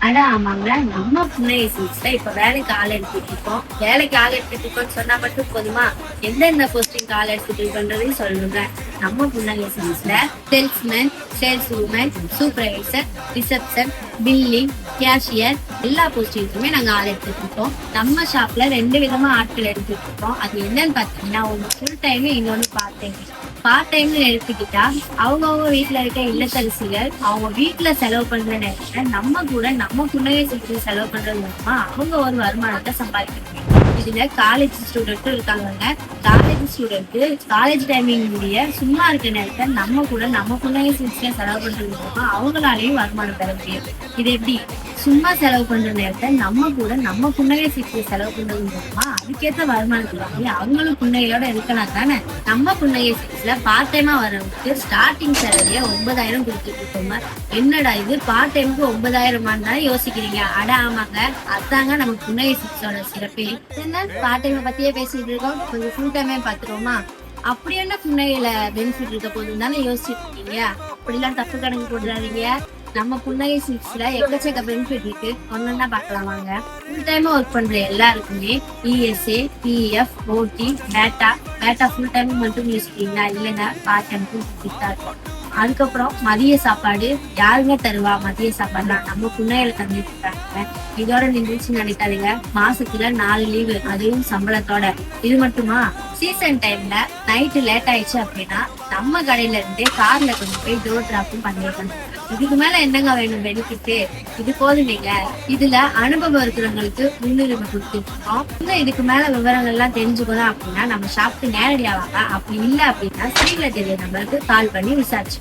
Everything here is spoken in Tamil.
ஆனா ஆமாங்க, நம்ம புன்னகை சில்க்ஸ்ல இப்ப வேலைக்கு ஆள் எடுத்துட்டு இருக்கோம். வேலைக்கு ஆள் எடுத்துட்டு இருக்கோம்னு சொன்னா மட்டும் போதுமா? எந்தெந்த போஸ்டிங் ஆள் எடுத்துட்டு இருக்கோன்றதையும் சொல்லுங்க. நம்ம புன்னகை சில்க்ஸ்ல salesman, sales woman, supervisor, reception, billing, cashier எல்லா போஸ்டிங்குமே நாங்க ஆள் எடுத்துட்டு இருக்கோம். நம்ம ஷாப்ல 2 விதமா ஆட்கள் எடுத்துட்டு இருக்கோம். அது என்னன்னு பாத்தீங்கன்னா, ஒண்ணு ஃபுல் டைம், இன்னொன்னு பார்ட் டைம். பார்ட் டைம்னு எடுத்துக்கிட்டா அவங்கவுங்க வீட்டுல இருக்க இல்லத்தரசிகள் அவங்க வீட்டுல செலவு பண்ற நேரத்துல நம்ம கூட நம்ம புன்னகை சில்க்ஸ்ல செலவு பண்றது மூலமா அவங்க ஒரு வருமானத்தை சம்பாதிக்க முடியும். இதுல காலேஜ் ஸ்டூடெண்ட்டும் இருக்காங்க. காலேஜ் ஸ்டூடெண்ட் காலேஜ் டைமிங் முடிய சும்மா இருக்க நேரத்தை நம்ம கூட நம்ம புன்னகை சில்க்ஸ்ல செலவு பண்றது மூலமா அவங்களாலையும் வருமானம் பெற முடியும். இது எப்படி? சும்மா செலவு பண்ற நேரத்தை நம்ம கூட நம்ம புன்னகை சில்க்ஸ்ல செலவு பண்றது மூலமா அதுக்கேற்ற வருமானத்தை வாங்கி அவங்களும் புன்னகையோட இருக்கலாம் தானே. நம்ம புன்னகை சில்க்ஸ்ல பார்ட் டைமா வரவங்களுக்கு ஸ்டார்டிங் சேலரியா 9,000 கொடுத்துட்டு இருக்கோங்க. என்னடா இது பார்ட் டைமுக்கு 9,000 யோசிக்கிறீங்க? அட ஆமாங்க, அதாங்க நம்ம புன்னகை சில்க்ஸோட சிறப்பே. என்ன பார்ட் டைம் பத்தியே பேசிட்டு இருக்கோம், கொஞ்சம் ஃபுல் டைமே பாத்துருவோமா? அப்படி என்ன புன்னகையில பெனிஃபிட் இருக்க போதுன்னு தானே யோசிச்சுட்டு இருக்கீங்க. அப்படிலாம் தப்பு கணக்கு போட்டுறாதீங்க. நம்ம புன்னகை சில்க்ஸ்ல எக்கச்சக்க பெனிஃபிட் இருக்கு. ஒன்னொன்னா பார்க்கலாம் வாங்க. ஃபுல் டைமா ஒர்க் பண்ற எல்லாருக்குமே இஎஸ்ஏ, பிஎஃப், ஓடி, பேட்டா ஃபுல் டைம் மட்டும் யூஸ் பண்ணீங்களா? இல்லைன்னா பார்ட் டைமுக்கும் ஃபிட்டா இருக்கும். அதுக்கப்புறம் மதிய சாப்பாடு யாருங்க தருவா? மதிய சாப்பாடுலாம் நம்ம புன்னையில தந்துட்டு இருக்காங்க. இதோட நிகழ்ச்சி நினைக்காதீங்க, மாசத்துல 4 லீவு, அதுவும் சம்பளத்தோட. இது மட்டுமா? சீசன் டைம்ல நைட்டு லேட் ஆயிடுச்சு அப்படின்னா நம்ம கடையில இருந்தே கார்ல கொண்டு போய் டோர் டிராப்பும் பண்ணிருக்காங்க. இதுக்கு மேல என்னங்க வேணும் பெனிஃபிட்? இது போதுமேங்க. இதுல அனுபவம் இருக்கிறவங்களுக்கு முன்னுரிமை கொடுத்துருக்கோம். இன்னும் இதுக்கு மேல விவரங்கள் எல்லாம் தெரிஞ்சுக்கணும் அப்படின்னா நம்ம ஷாப்புக்கு நேரடியா வாங்க. அப்படி இல்லை அப்படின்னா ஸ்க்ரீன்ல தெரிய நம்பருக்கு கால் பண்ணி விசாரிச்சு.